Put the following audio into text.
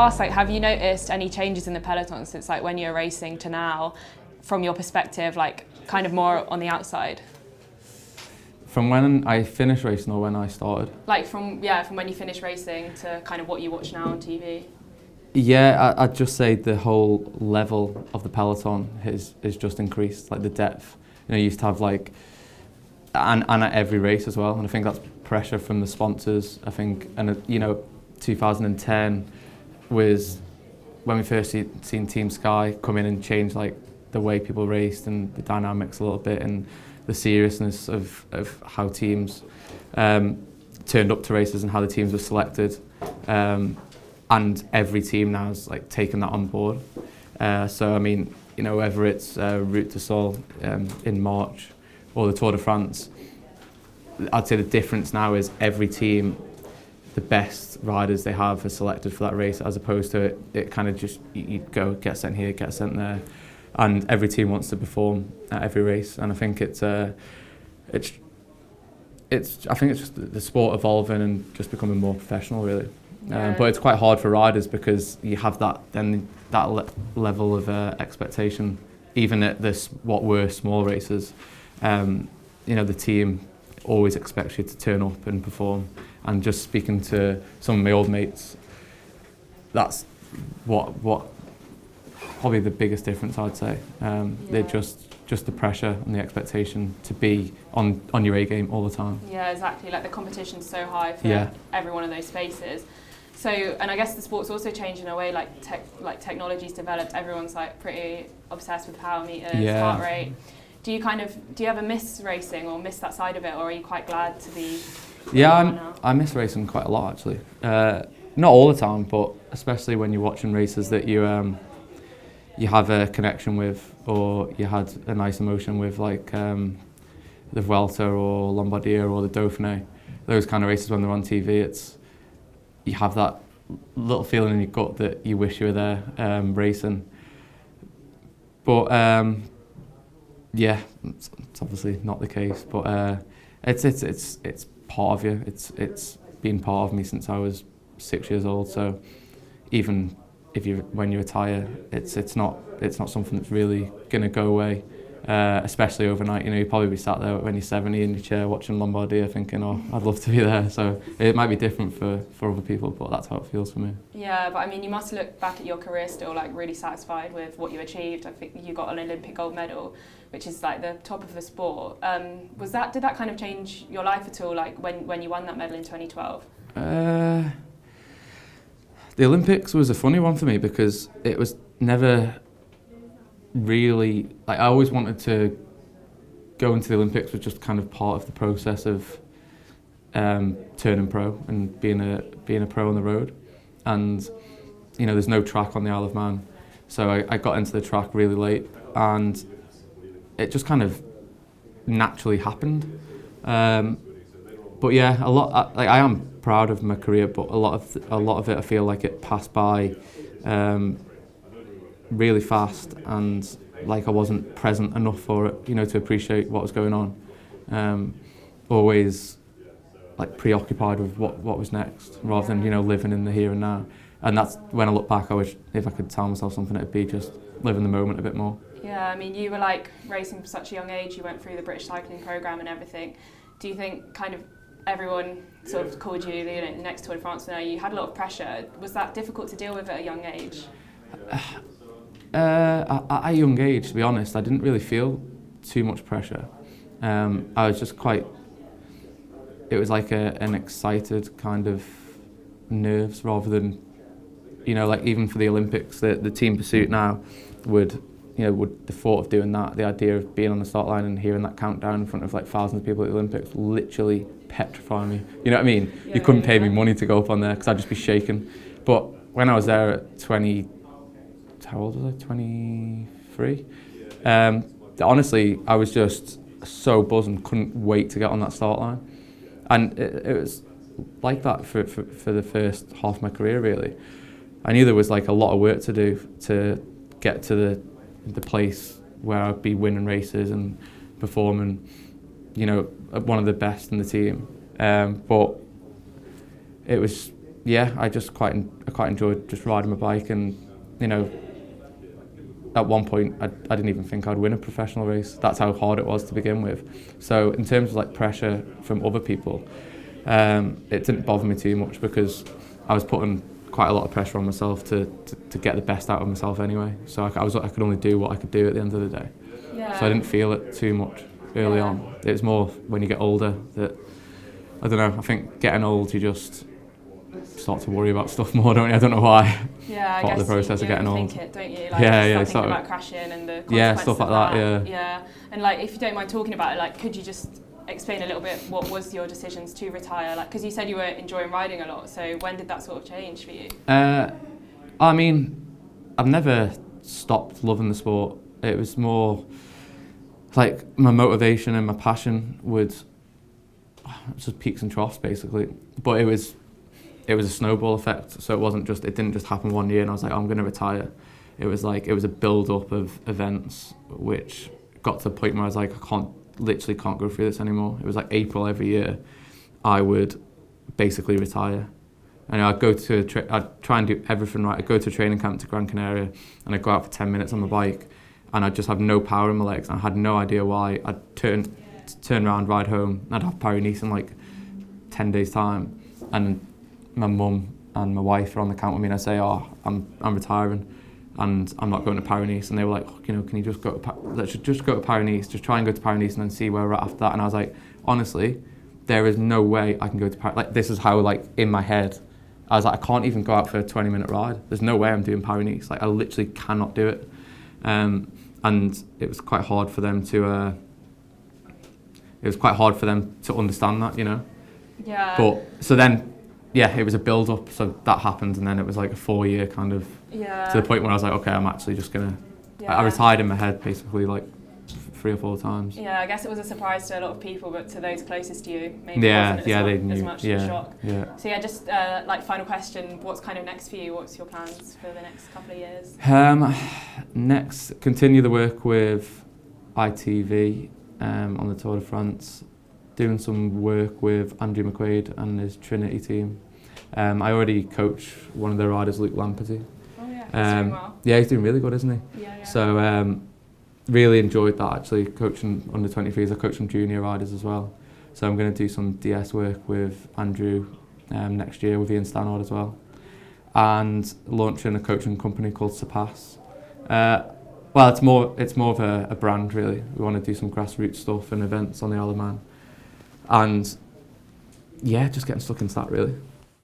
ask, like, have you noticed any changes in the peloton since like when you were racing to now, from your perspective, like kind of more on the outside? From when I finished racing or when I started? Like from when you finished racing to kind of what you watch now on TV. Yeah, I'd just say the whole level of the peloton is just increased, like the depth. You used to have like, and at every race as well, and I think that's pressure from the sponsors, I think, and 2010 was when we first seen Team Sky come in and change like the way people raced and the dynamics a little bit and the seriousness of how teams turned up to races and how the teams were selected. And every team now has like taken that on board. So I mean, whether it's Route du Sol in March or the Tour de France, I'd say the difference now is every team, the best riders they have are selected for that race, as opposed to it kind of just you go get sent here, get sent there, and every team wants to perform at every race. And I think it's I think it's just the sport evolving and just becoming more professional, really. Yeah. But it's quite hard for riders because you have that level of expectation, even at what were small races. The team always expects you to turn up and perform. And just speaking to some of my old mates, that's what probably the biggest difference, I'd say. They're just the pressure and the expectation to be on your A game all the time. Yeah, exactly. Like the competition's so high for every one of those spaces. So, and I guess the sport's also changed in a way, like technology's developed. Everyone's like pretty obsessed with power meters, heart rate. Do you ever miss racing or miss that side of it, or are you quite glad to be? I miss racing quite a lot, actually. Not all the time, but especially when you're watching races that you have a connection with, or you had a nice emotion with, like the Vuelta or Lombardia or the Dauphiné. Those kind of races when they're on TV, you have that little feeling in your gut that you wish you were there racing. But it's obviously not the case. But it's part of you. It's been part of me since I was 6 years old. So even when you retire, it's not something that's really gonna go away. Especially overnight, you'll probably be sat there when you're 70 in your chair watching Lombardia thinking, oh, I'd love to be there. So it might be different for other people, but that's how it feels for me. Yeah, but I mean, you must look back at your career still like really satisfied with what you achieved. I think you got an Olympic gold medal, which is like the top of the sport. Did that kind of change your life at all, like when you won that medal in 2012? The Olympics was a funny one for me because it was never really, like, I always wanted to go into the Olympics was just kind of part of the process of turning pro and being a pro on the road. And there's no track on the Isle of Man, so I got into the track really late, and it just kind of naturally happened. But yeah, I am proud of my career, but a lot of it I feel like it passed by really fast, and like I wasn't present enough for it, to appreciate what was going on. Always like preoccupied with what was next, rather than living in the here and now. And that's when I look back, I wish if I could tell myself something, it'd be just live in the moment a bit more. Yeah, I mean, you were like racing from such a young age. You went through the British cycling program and everything. Do you think kind of everyone sort of called you the next Tour de France winner? You had a lot of pressure. Was that difficult to deal with at a young age? At a young age, to be honest, I didn't really feel too much pressure. I was just it was like an excited kind of nerves rather than, like even for the Olympics, the team pursuit now would the thought of doing that, the idea of being on the start line and hearing that countdown in front of like thousands of people at the Olympics literally petrified me. You know what I mean? You couldn't pay me money to go up on there because I'd just be shaking. But when I was there at 20, how old was I? 23? Honestly, I was just so buzzed and couldn't wait to get on that start line. And it was like that for the first half of my career, really. I knew there was like a lot of work to do to get to the place where I'd be winning races and performing, one of the best in the team. But it was yeah, I quite enjoyed just riding my bike, and you know, at one point I didn't even think I'd win a professional race. That's how hard it was to begin with. So in terms of like pressure from other people, it didn't bother me too much because I was putting quite a lot of pressure on myself to get the best out of myself anyway. So I could only do what I could do at the end of the day. Yeah. So I didn't feel it too much early on. It was more when you get older that, I don't know, I think getting old you just start to worry about stuff more, don't you? I don't know why. Yeah, I Part guess of the process of getting old. Think it, don't you? Like, yeah, start thinking about crashing and the consequences yeah, stuff like of that. Yeah, and like if you don't mind talking about it, like could you just explain a little bit what was your decisions to retire? Like, because you said you were enjoying riding a lot, so when did that sort of change for you? I mean, I've never stopped loving the sport. It was more like my motivation and my passion would just peaks and troughs basically, but it was a snowball effect. So it didn't just happen one year and I was like, oh, I'm going to retire. It was a build up of events which got to the point where I was like, I literally can't go through this anymore. It was like April every year I would basically retire, and I'd try and do everything right. I'd go to a training camp to Gran Canaria and I'd go out for 10 minutes on my bike and I'd just have no power in my legs and I had no idea why. I'd turn around, ride home, and I'd have Paris-Nice in like 10 days time, and my mum and my wife are on the camp with me and I say, oh, I'm retiring and I'm not going to Paris-Nice, and they were like, oh, you know, can you just go to let's just go to Paris-Nice, just try and go to Paris-Nice and then see where we're at after that. And I was like, honestly, there is no way I can go to Paris. Like, this is how, like, in my head I was like, I can't even go out for a 20-minute ride. There's no way I'm doing Paris-Nice. Like, I literally cannot do it. And it was quite hard for them to understand that, you know. Yeah. But so then, yeah, it was a build up. So that happened, and then it was like a 4-year kind of to the point where I was like, okay, I'm actually just gonna. I retired in my head basically like 3 or 4 times. Yeah, I guess it was a surprise to a lot of people, but to those closest to you, maybe wasn't as much of a shock. Yeah. So yeah, just like final question: what's kind of next for you? What's your plans for the next couple of years? Next, continue the work with ITV on the Tour de France. Doing some work with Andrew McQuaid and his Trinity team. I already coach one of their riders, Luke Lamperty. Oh yeah, he's doing well. Yeah, he's doing really good, isn't he? Yeah. So really enjoyed that actually, coaching under 23s. I coach some junior riders as well. So I'm going to do some DS work with Andrew next year with Ian Stannard as well. And launching a coaching company called Surpass. Well, it's more of a brand really. We want to do some grassroots stuff and events on the Isle of Man. And yeah, just getting stuck into that really.